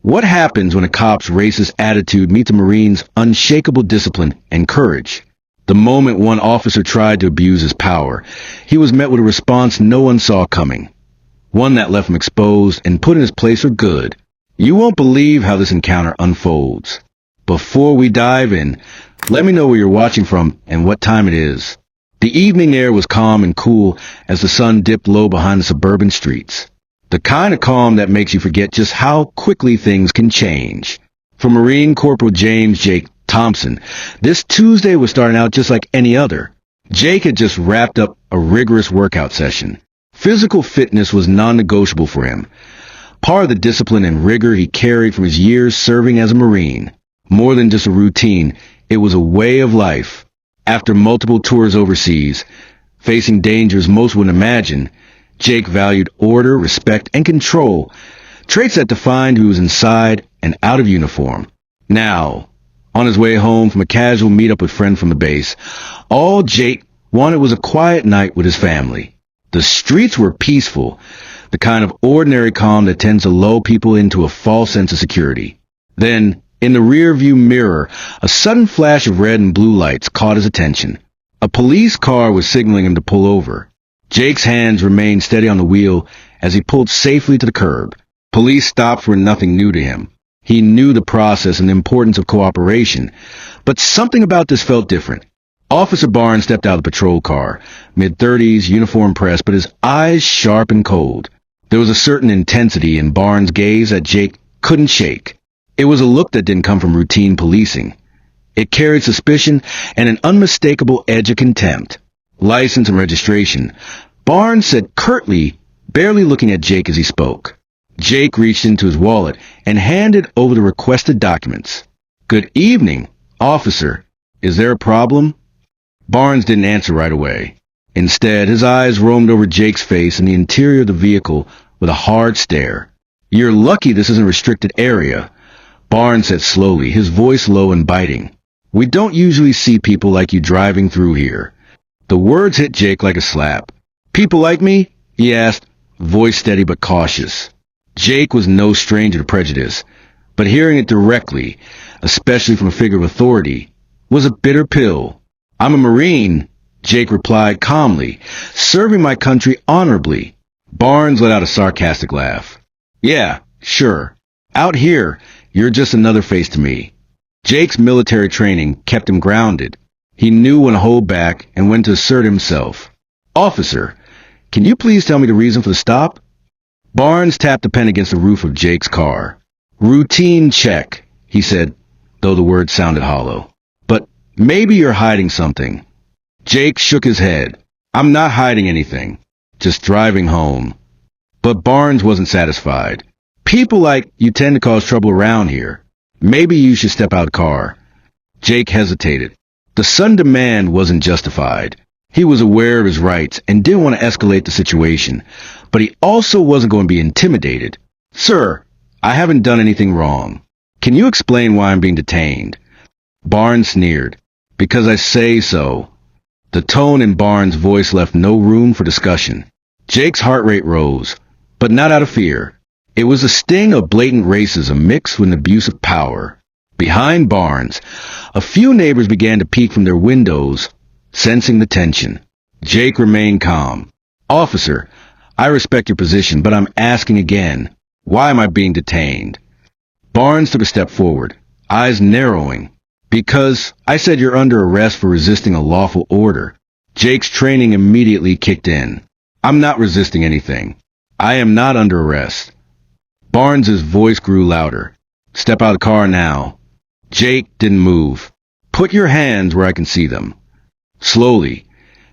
What happens when a cop's racist attitude meets a Marine's unshakable discipline and courage? The moment one officer tried to abuse his power, he was met with a response no one saw coming. One that left him exposed and put in his place for good. You won't believe how this encounter unfolds. Before we dive in, let me know where you're watching from and what time it is. The evening air was calm and cool as the sun dipped low behind the suburban streets. The kind of calm that makes you forget just how quickly things can change. For Marine Corporal James Jake Thompson, this Tuesday was starting out just like any other. Jake had just wrapped up a rigorous workout session. Physical fitness was non-negotiable for him. Part of the discipline and rigor he carried from his years serving as a Marine. More than just a routine, it was a way of life. After multiple tours overseas, facing dangers most wouldn't imagine, Jake valued order, respect, and control, traits that defined who was inside and out of uniform. Now, on his way home from a casual meetup with friends from the base, all Jake wanted was a quiet night with his family. The streets were peaceful, the kind of ordinary calm that tends to lull people into a false sense of security. Then, in the rearview mirror, a sudden flash of red and blue lights caught his attention. A police car was signaling him to pull over. Jake's hands remained steady on the wheel as he pulled safely to the curb. Police stops were nothing new to him. He knew the process and the importance of cooperation, but something about this felt different. Officer Barnes stepped out of the patrol car, mid-30s, uniform pressed, but his eyes sharp and cold. There was a certain intensity in Barnes' gaze that Jake couldn't shake. It was a look that didn't come from routine policing. It carried suspicion and an unmistakable edge of contempt. License and registration. Barnes said curtly, barely looking at Jake as he spoke. Jake reached into his wallet and handed over the requested documents. "Good evening, officer. Is there a problem?" Barnes didn't answer right away. Instead, his eyes roamed over Jake's face and the interior of the vehicle with a hard stare. "You're lucky this isn't a restricted area," Barnes said slowly, his voice low and biting. "We don't usually see people like you driving through here." The words hit Jake like a slap. "People like me?" he asked, voice steady but cautious. Jake was no stranger to prejudice, but hearing it directly, especially from a figure of authority, was a bitter pill. "I'm a Marine," Jake replied calmly, "serving my country honorably." Barnes let out a sarcastic laugh. "Yeah, sure. Out here, you're just another face to me." Jake's military training kept him grounded. He knew when to hold back and when to assert himself. "Officer, can you please tell me the reason for the stop?" Barnes tapped the pen against the roof of Jake's car. "Routine check," he said, though the words sounded hollow. "But maybe you're hiding something." Jake shook his head. "I'm not hiding anything. Just driving home." But Barnes wasn't satisfied. "People like you tend to cause trouble around here. Maybe you should step out of the car." Jake hesitated. The sudden demand wasn't justified. He was aware of his rights and didn't want to escalate the situation, but he also wasn't going to be intimidated. "Sir, I haven't done anything wrong. Can you explain why I'm being detained?" Barnes sneered. "Because I say so." The tone in Barnes' voice left no room for discussion. Jake's heart rate rose, but not out of fear. It was a sting of blatant racism mixed with an abuse of power. Behind Barnes, a few neighbors began to peek from their windows, sensing the tension. Jake remained calm. "Officer, I respect your position, but I'm asking again, why am I being detained?" Barnes took a step forward, eyes narrowing. "Because I said you're under arrest for resisting a lawful order." Jake's training immediately kicked in. "I'm not resisting anything. I am not under arrest." Barnes's voice grew louder. "Step out of the car now." Jake didn't move. "Put your hands where I can see them." Slowly,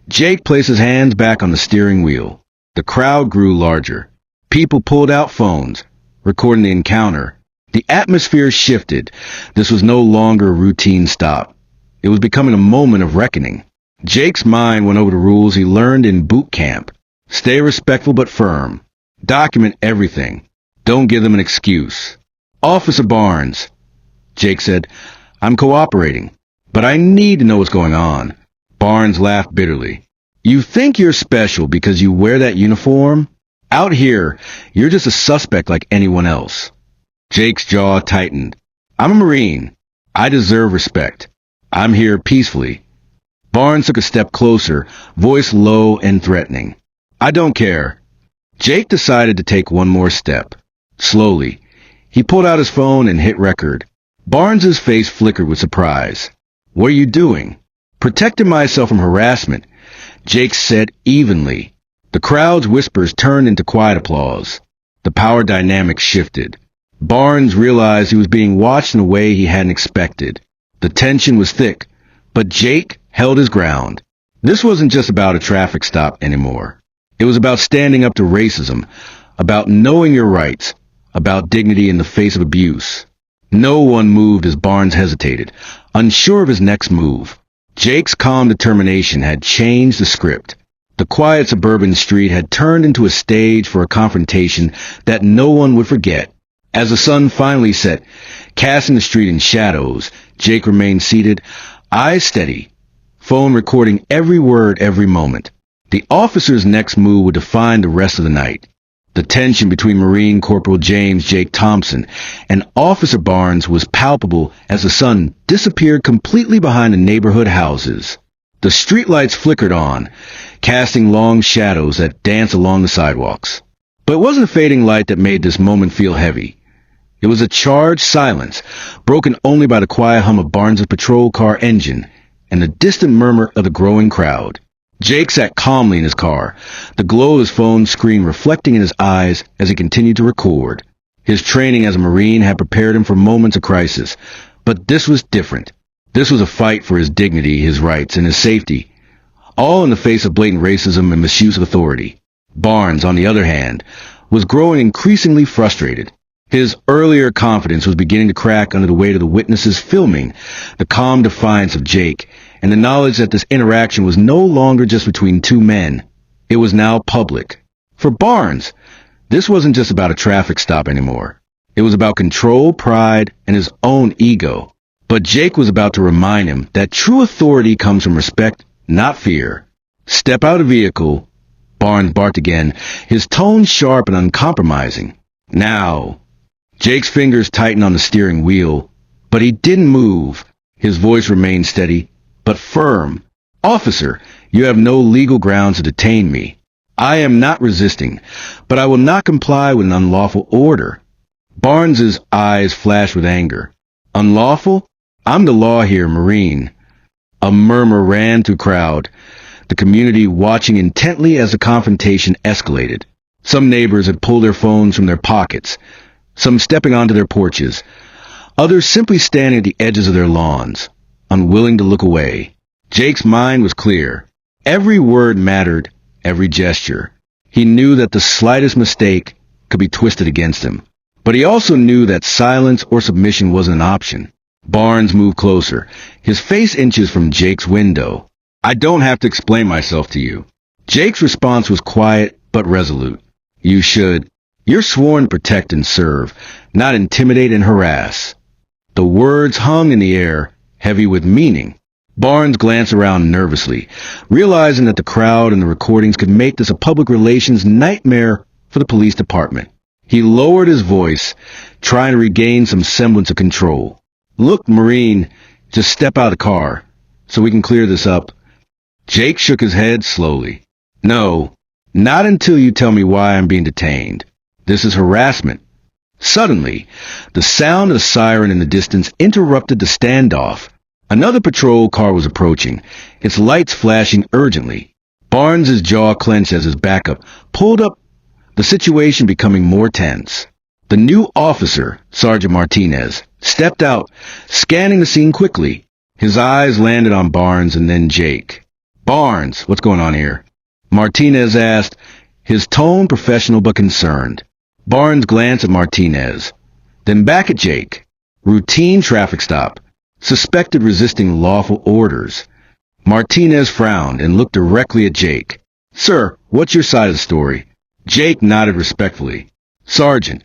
Jake placed his hands back on the steering wheel. The crowd grew larger. People pulled out phones, recording the encounter. The atmosphere shifted. This was no longer a routine stop. It was becoming a moment of reckoning. Jake's mind went over the rules he learned in boot camp. Stay respectful but firm. Document everything. Don't give them an excuse. "Officer Barnes," Jake said, "I'm cooperating, but I need to know what's going on." Barnes laughed bitterly. "You think you're special because you wear that uniform? Out here, you're just a suspect like anyone else." Jake's jaw tightened. I'm a Marine. I deserve respect. I'm here peacefully. Barnes took a step closer, voice low and threatening. I don't care. Jake decided to take one more step. Slowly, he pulled out his phone and hit record. Barnes's face flickered with surprise. What are you doing? Protecting myself from harassment, Jake said evenly. The crowd's whispers turned into quiet applause. The power dynamic shifted. Barnes realized he was being watched in a way he hadn't expected. The tension was thick, but Jake held his ground. This wasn't just about a traffic stop anymore. It was about standing up to racism, about knowing your rights, about dignity in the face of abuse. No one moved as Barnes hesitated, unsure of his next move. Jake's calm determination had changed the script. The quiet suburban street had turned into a stage for a confrontation that no one would forget. As the sun finally set, casting the street in shadows, Jake remained seated, eyes steady, phone recording every word every moment. The officer's next move would define the rest of the night. The tension between Marine Corporal James Jake Thompson and Officer Barnes was palpable as the sun disappeared completely behind the neighborhood houses. The streetlights flickered on, casting long shadows that danced along the sidewalks. But it wasn't a fading light that made this moment feel heavy. It was a charged silence, broken only by the quiet hum of Barnes' patrol car engine and the distant murmur of the growing crowd. Jake sat calmly in his car, the glow of his phone screen reflecting in his eyes as he continued to record. His training as a Marine had prepared him for moments of crisis, but this was different. This was a fight for his dignity, his rights, and his safety, all in the face of blatant racism and misuse of authority. Barnes, on the other hand, was growing increasingly frustrated. His earlier confidence was beginning to crack under the weight of the witnesses filming, the calm defiance of Jake, and the knowledge that this interaction was no longer just between two men. It was now public. For Barnes, this wasn't just about a traffic stop anymore. It was about control, pride, and his own ego. But Jake was about to remind him that true authority comes from respect, not fear. Step out of the vehicle, Barnes barked again, his tone sharp and uncompromising. Now. Jake's fingers tightened on the steering wheel, but he didn't move. His voice remained steady, but firm. Officer, you have no legal grounds to detain me. I am not resisting, but I will not comply with an unlawful order. Barnes's eyes flashed with anger. Unlawful? I'm the law here, Marine. A murmur ran through the crowd, the community watching intently as the confrontation escalated. Some neighbors had pulled their phones from their pockets, some stepping onto their porches, others simply standing at the edges of their lawns, unwilling to look away. Jake's mind was clear. Every word mattered, every gesture. He knew that the slightest mistake could be twisted against him. But he also knew that silence or submission wasn't an option. Barnes moved closer, his face inches from Jake's window. I don't have to explain myself to you. Jake's response was quiet but resolute. You should. You're sworn to protect and serve, not intimidate and harass. The words hung in the air, heavy with meaning. Barnes glanced around nervously, realizing that the crowd and the recordings could make this a public relations nightmare for the police department. He lowered his voice, trying to regain some semblance of control. Look, Marine, just step out of the car, so we can clear this up. Jake shook his head slowly. No, not until you tell me why I'm being detained. This is harassment. Suddenly, the sound of a siren in the distance interrupted the standoff. Another patrol car was approaching, its lights flashing urgently. Barnes's jaw clenched as his backup pulled up, the situation becoming more tense. The new officer, Sergeant Martinez, stepped out, scanning the scene quickly. His eyes landed on Barnes and then Jake. Barnes, what's going on here? Martinez asked, his tone professional but concerned. Barnes glanced at Martinez, then back at Jake. Routine traffic stop. Suspected resisting lawful orders. Martinez frowned and looked directly at Jake. Sir, what's your side of the story? Jake nodded respectfully. Sergeant,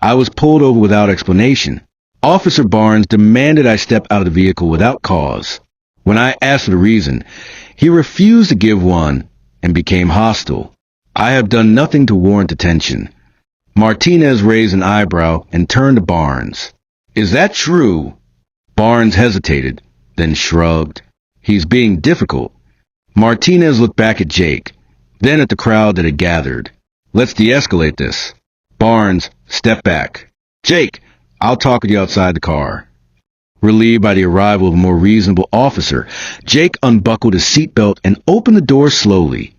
I was pulled over without explanation. Officer Barnes demanded I step out of the vehicle without cause. When I asked for the reason, he refused to give one and became hostile. I have done nothing to warrant detention. Martinez raised an eyebrow and turned to Barnes. Is that true? Barnes hesitated, then shrugged. He's being difficult. Martinez looked back at Jake, then at the crowd that had gathered. Let's de-escalate this. Barnes, step back. Jake, I'll talk with you outside the car. Relieved by the arrival of a more reasonable officer, Jake unbuckled his seatbelt and opened the door slowly,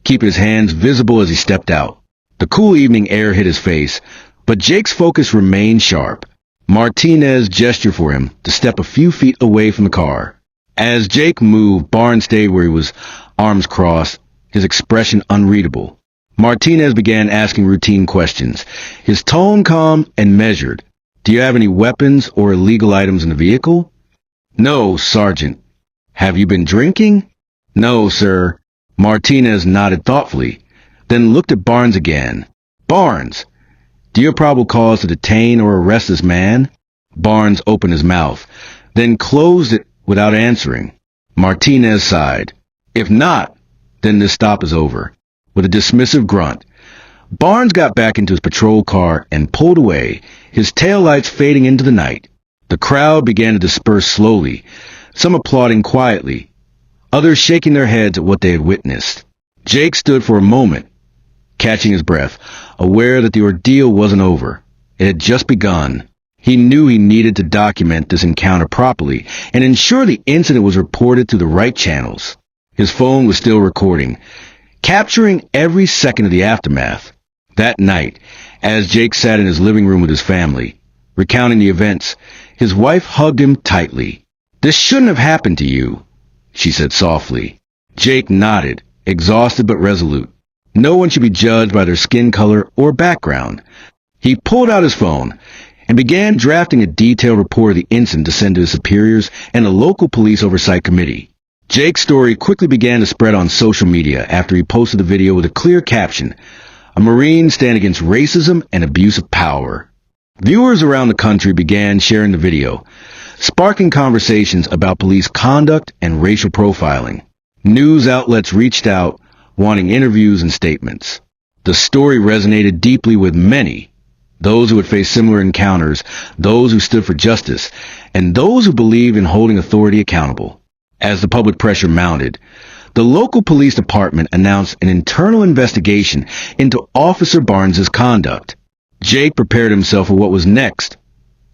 keeping his hands visible as he stepped out. The cool evening air hit his face, but Jake's focus remained sharp. Martinez gestured for him to step a few feet away from the car. As Jake moved, Barnes stayed where he was, arms crossed, his expression unreadable. Martinez began asking routine questions, his tone calm and measured. Do you have any weapons or illegal items in the vehicle? No, Sergeant. Have you been drinking? No, sir. Martinez nodded thoughtfully, then looked at Barnes again. Barnes, do you have probable cause to detain or arrest this man? Barnes opened his mouth, then closed it without answering. Martinez sighed. If not, then this stop is over. With a dismissive grunt, Barnes got back into his patrol car and pulled away, his taillights fading into the night. The crowd began to disperse slowly, some applauding quietly, others shaking their heads at what they had witnessed. Jake stood for a moment, catching his breath, aware that the ordeal wasn't over. It had just begun. He knew he needed to document this encounter properly and ensure the incident was reported through the right channels. His phone was still recording, capturing every second of the aftermath. That night, as Jake sat in his living room with his family, recounting the events, his wife hugged him tightly. This shouldn't have happened to you, she said softly. Jake nodded, exhausted but resolute. No one should be judged by their skin color or background. He pulled out his phone and began drafting a detailed report of the incident to send to his superiors and a local police oversight committee. Jake's story quickly began to spread on social media after he posted the video with a clear caption, "A Marine stand against racism and abuse of power." Viewers around the country began sharing the video, sparking conversations about police conduct and racial profiling. News outlets reached out, wanting interviews and statements. The story resonated deeply with many, those who had faced similar encounters, those who stood for justice, and those who believed in holding authority accountable. As the public pressure mounted, the local police department announced an internal investigation into Officer Barnes's conduct. Jake prepared himself for what was next,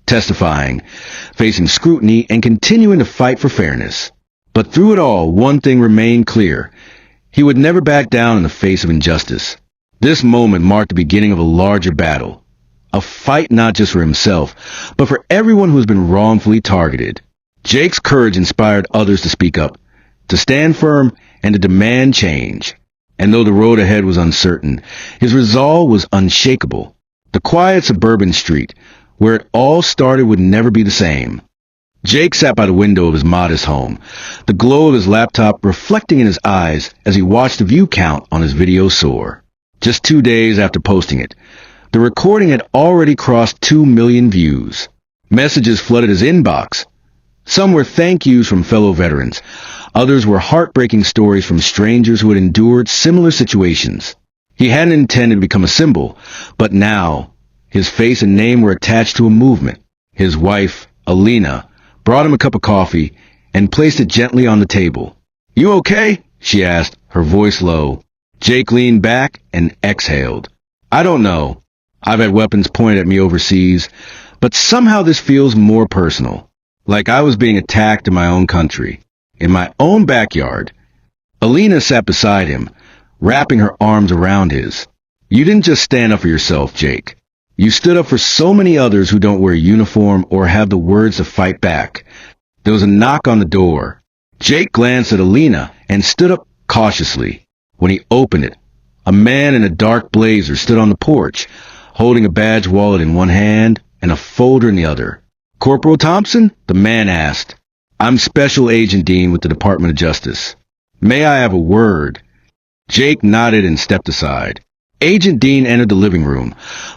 testifying, facing scrutiny, and continuing to fight for fairness. But through it all, one thing remained clear. He would never back down in the face of injustice. This moment marked the beginning of a larger battle, a fight not just for himself, but for everyone who has been wrongfully targeted. Jake's courage inspired others to speak up, to stand firm, and to demand change. And though the road ahead was uncertain, his resolve was unshakable. The quiet suburban street, where it all started, would never be the same. Jake sat by the window of his modest home, the glow of his laptop reflecting in his eyes as he watched the view count on his video soar. Just 2 days after posting it, the recording had already crossed 2 million views. Messages flooded his inbox. Some were thank yous from fellow veterans. Others were heartbreaking stories from strangers who had endured similar situations. He hadn't intended to become a symbol, but now his face and name were attached to a movement. His wife, Alina, brought him a cup of coffee and placed it gently on the table. "You okay?" she asked, her voice low. Jake leaned back and exhaled. "I don't know. I've had weapons pointed at me overseas, but somehow this feels more personal. Like I was being attacked in my own country, in my own backyard." Alina sat beside him, wrapping her arms around his. "You didn't just stand up for yourself, Jake. You stood up for so many others who don't wear a uniform or have the words to fight back." There was a knock on the door. Jake glanced at Alina and stood up cautiously. When he opened it, a man in a dark blazer stood on the porch, holding a badge wallet in one hand and a folder in the other. "Corporal Thompson?" the man asked. "I'm Special Agent Dean with the Department of Justice. May I have a word?" Jake nodded and stepped aside. Agent Dean entered the living room,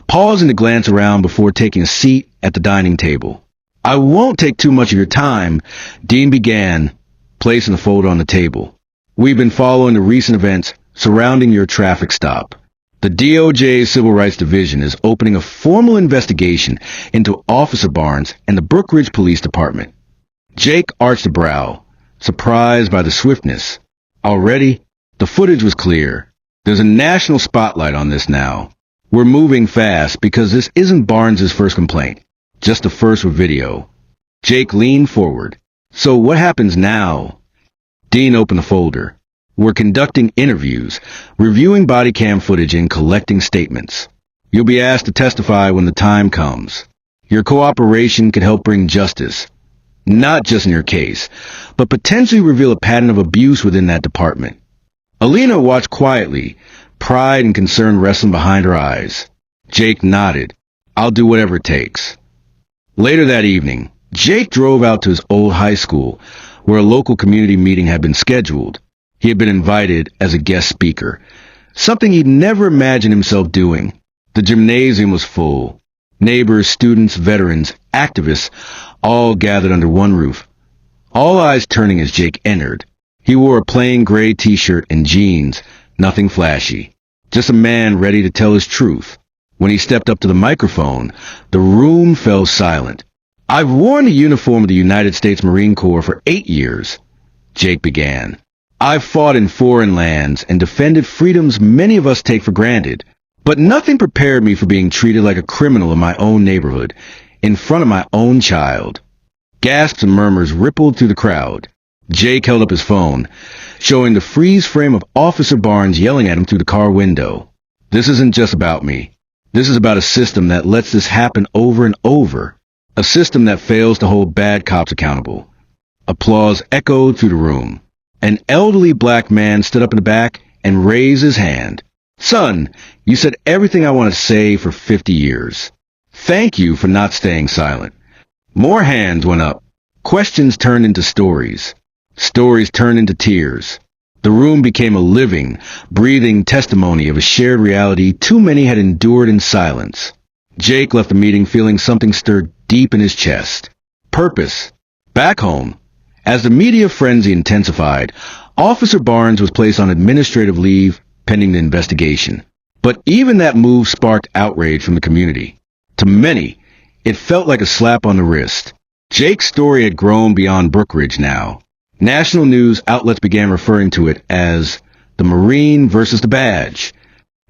pausing to glance around before taking a seat at the dining table. "I won't take too much of your time," Dean began, placing the folder on the table. "We've been following the recent events surrounding your traffic stop. The DOJ's Civil Rights Division is opening a formal investigation into Officer Barnes and the Brookridge Police Department. Jake arched a brow, surprised by the swiftness. Already, the footage was clear. There's a national spotlight on this now. We're moving fast because this isn't Barnes' first complaint, just the first with video. Jake leaned forward. So what happens now? Dean opened the folder. We're conducting interviews, reviewing body cam footage and collecting statements. You'll be asked to testify when the time comes. Your cooperation could help bring justice, not just in your case, but potentially reveal a pattern of abuse within that department. Alina watched quietly, pride and concern wrestling behind her eyes. Jake nodded. I'll do whatever it takes. Later that evening, Jake drove out to his old high school, where a local community meeting had been scheduled. He had been invited as a guest speaker, something he'd never imagined himself doing. The gymnasium was full. Neighbors, students, veterans, activists, all gathered under one roof. All eyes turning as Jake entered. He wore a plain gray t-shirt and jeans, nothing flashy. Just a man ready to tell his truth. When he stepped up to the microphone, the room fell silent. I've worn the uniform of the United States Marine Corps for 8 years, Jake began. I've fought in foreign lands and defended freedoms many of us take for granted, but nothing prepared me for being treated like a criminal in my own neighborhood, in front of my own child. Gasps and murmurs rippled through the crowd. Jake held up his phone, showing the freeze frame of Officer Barnes yelling at him through the car window. This isn't just about me. This is about a system that lets this happen over and over. A system that fails to hold bad cops accountable. Applause echoed through the room. An elderly black man stood up in the back and raised his hand. Son, you said everything I want to say for 50 years. Thank you for not staying silent. More hands went up. Questions turned into stories. Stories turned into tears. The room became a living, breathing testimony of a shared reality too many had endured in silence. Jake left the meeting feeling something stirred deep in his chest. Purpose. Back home, as the media frenzy intensified, Officer Barnes was placed on administrative leave pending the investigation. But even that move sparked outrage from the community. To many, it felt like a slap on the wrist. Jake's story had grown beyond Brookridge now. National news outlets began referring to it as the Marine versus the badge.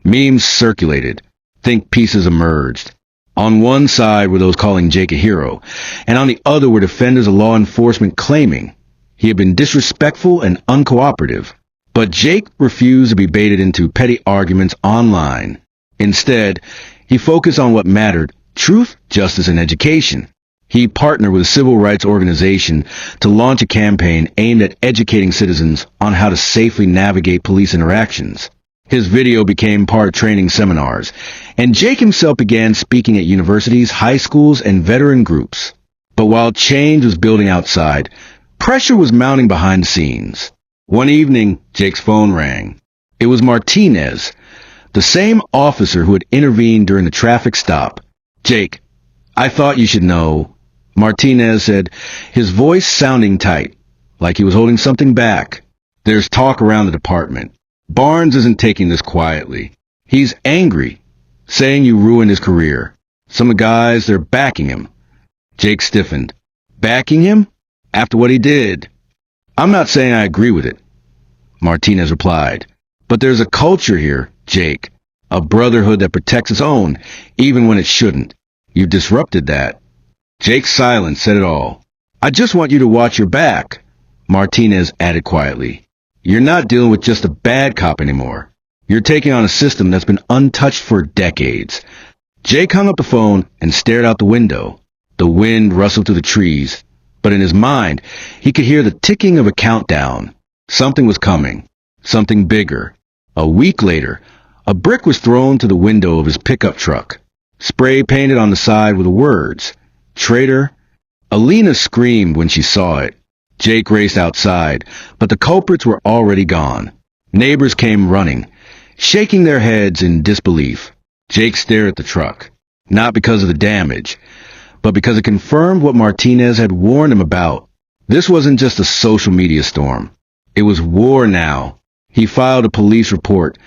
Memes circulated. Think pieces emerged. On one side were those calling Jake a hero, and on the other were defenders of law enforcement claiming he had been disrespectful and uncooperative. But Jake refused to be baited into petty arguments online. Instead, he focused on what mattered: truth, justice, and education. He partnered with a civil rights organization to launch a campaign aimed at educating citizens on how to safely navigate police interactions. His video became part of training seminars, and Jake himself began speaking at universities, high schools, and veteran groups. But while change was building outside, pressure was mounting behind the scenes. One evening, Jake's phone rang. It was Martinez, the same officer who had intervened during the traffic stop. Jake, I thought you should know, Martinez said, his voice sounding tight, like he was holding something back. There's talk around the department. Barnes isn't taking this quietly. He's angry, saying you ruined his career. Some of the guys, they're backing him. Jake stiffened. Backing him? After what he did? I'm not saying I agree with it, Martinez replied. But there's a culture here, Jake. A brotherhood that protects its own, even when it shouldn't. You've disrupted that. Jake's silence said it all. I just want you to watch your back, Martinez added quietly. You're not dealing with just a bad cop anymore. You're taking on a system that's been untouched for decades. Jake hung up the phone and stared out the window. The wind rustled through the trees, but in his mind, he could hear the ticking of a countdown. Something was coming. Something bigger. A week later, a brick was thrown to the window of his pickup truck. Spray painted on the side were the words, Traitor. Alina screamed when she saw it. Jake raced outside, but the culprits were already gone. Neighbors came running, shaking their heads in disbelief. Jake stared at the truck, not because of the damage, but because it confirmed what Martinez had warned him about. This wasn't just a social media storm. It was war now. He filed a police report,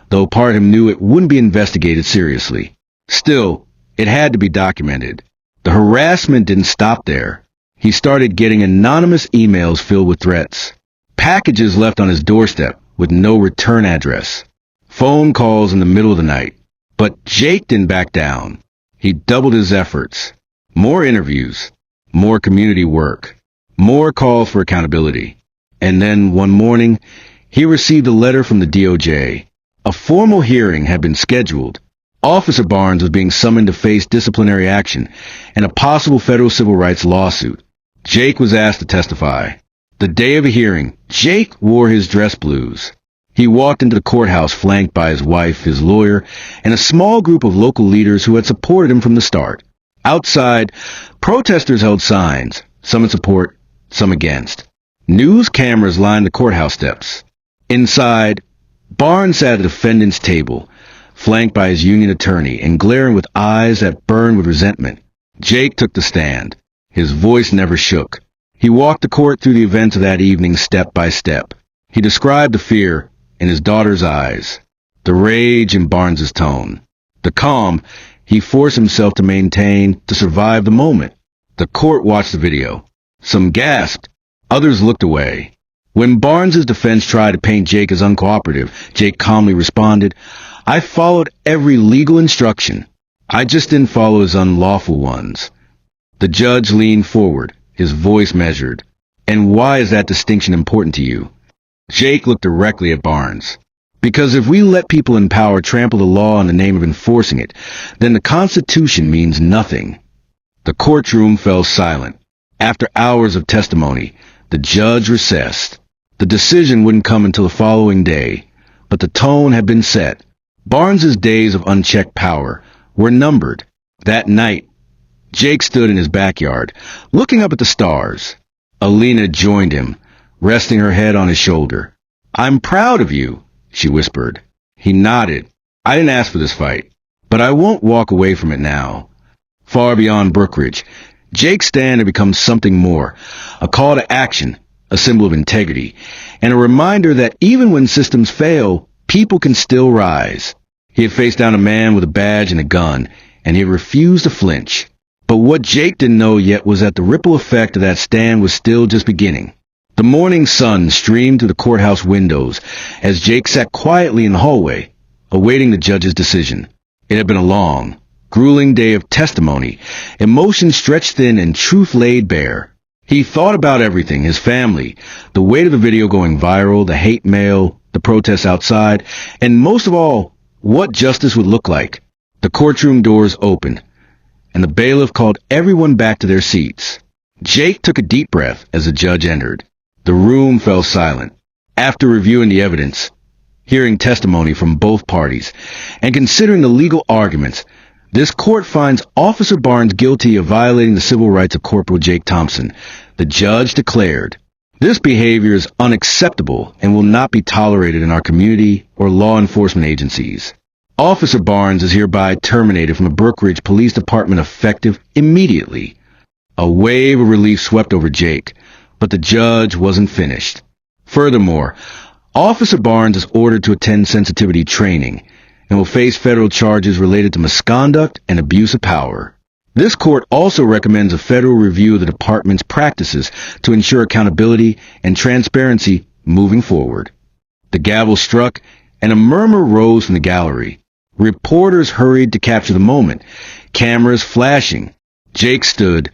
though part of him knew it wouldn't be investigated seriously. Still, it had to be documented. The harassment didn't stop there. He started getting anonymous emails filled with threats, packages left on his doorstep with no return address, phone calls in the middle of the night. But Jake didn't back down. He doubled his efforts. More interviews, more community work, more calls for accountability. And then one morning, he received a letter from the DOJ. A formal hearing had been scheduled. Officer Barnes was being summoned to face disciplinary action and a possible federal civil rights lawsuit. Jake was asked to testify. The day of a hearing, Jake wore his dress blues. He walked into the courthouse flanked by his wife, his lawyer, and a small group of local leaders who had supported him from the start. Outside, protesters held signs, some in support, some against. News cameras lined the courthouse steps. Inside, Barnes sat at the defendant's table, flanked by his union attorney and glaring with eyes that burned with resentment. Jake took the stand. His voice never shook. He walked the court through the events of that evening step by step. He described the fear in his daughter's eyes, the rage in Barnes's tone, the calm he forced himself to maintain to survive the moment. The court watched the video. Some gasped, others looked away. When Barnes's defense tried to paint Jake as uncooperative, Jake calmly responded, "I followed every legal instruction. I just didn't follow his unlawful ones." The judge leaned forward, his voice measured. "And why is that distinction important to you?" Jake looked directly at Barnes. "Because if we let people in power trample the law in the name of enforcing it, then the Constitution means nothing." The courtroom fell silent. After hours of testimony, the judge recessed. The decision wouldn't come until the following day, but the tone had been set. Barnes's days of unchecked power were numbered. That night, Jake stood in his backyard, looking up at the stars. Alina joined him, resting her head on his shoulder. "I'm proud of you," she whispered. He nodded. "I didn't ask for this fight, but I won't walk away from it now." Far beyond Brookridge, Jake's stand had become something more, a call to action, a symbol of integrity, and a reminder that even when systems fail, people can still rise. He had faced down a man with a badge and a gun, and he refused to flinch. But what Jake didn't know yet was that the ripple effect of that stand was still just beginning. The morning sun streamed through the courthouse windows as Jake sat quietly in the hallway, awaiting the judge's decision. It had been a long, grueling day of testimony, emotion stretched thin and truth laid bare. He thought about everything, his family, the weight of the video going viral, the hate mail, the protests outside, and most of all, what justice would look like. The courtroom doors opened, and the bailiff called everyone back to their seats. Jake took a deep breath as the judge entered. The room fell silent. After reviewing the evidence, hearing testimony from both parties, and considering the legal arguments, this court finds Officer Barnes guilty of violating the civil rights of Corporal Jake Thompson. The judge declared, "This behavior is unacceptable and will not be tolerated in our community or law enforcement agencies. Officer Barnes is hereby terminated from the Brookridge Police Department effective immediately." A wave of relief swept over Jake, but the judge wasn't finished. Furthermore, Officer Barnes is ordered to attend sensitivity training and will face federal charges related to misconduct and abuse of power. This court also recommends a federal review of the department's practices to ensure accountability and transparency moving forward. The gavel struck, and a murmur rose from the gallery. Reporters hurried to capture the moment, cameras flashing. Jake stood,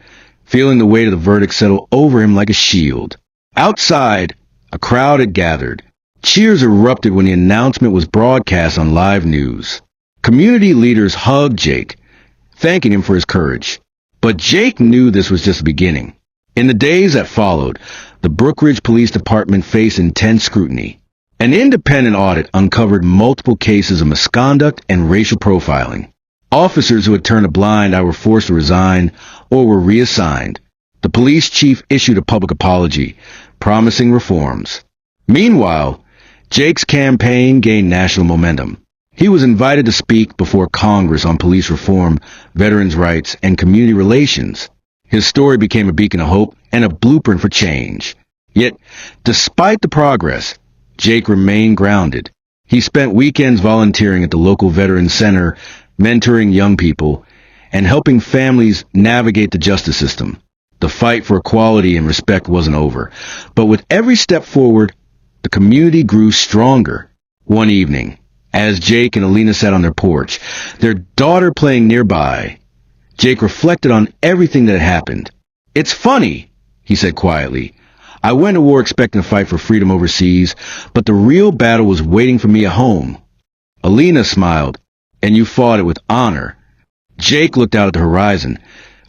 feeling the weight of the verdict settle over him like a shield. Outside, a crowd had gathered. Cheers erupted when the announcement was broadcast on live news. Community leaders hugged Jake, thanking him for his courage. But Jake knew this was just the beginning. In the days that followed, the Brookridge Police Department faced intense scrutiny. An independent audit uncovered multiple cases of misconduct and racial profiling. Officers who had turned a blind eye were forced to resign or were reassigned. The police chief issued a public apology, promising reforms. Meanwhile, Jake's campaign gained national momentum. He was invited to speak before Congress on police reform, veterans' rights, and community relations. His story became a beacon of hope and a blueprint for change. Yet, despite the progress, Jake remained grounded. He spent weekends volunteering at the local veteran center, mentoring young people, and helping families navigate the justice system. The fight for equality and respect wasn't over, but with every step forward, the community grew stronger. One evening, as Jake and Alina sat on their porch, their daughter playing nearby, Jake reflected on everything that had happened. "It's funny," he said quietly. "I went to war expecting to fight for freedom overseas, but the real battle was waiting for me at home." Alina smiled. "And you fought it with honor." Jake looked out at the horizon,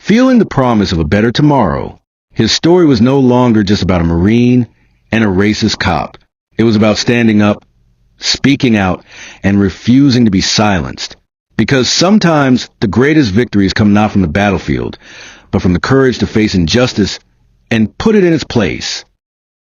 feeling the promise of a better tomorrow. His story was no longer just about a Marine and a racist cop. It was about standing up, speaking out, and refusing to be silenced. Because sometimes the greatest victories come not from the battlefield, but from the courage to face injustice and put it in its place.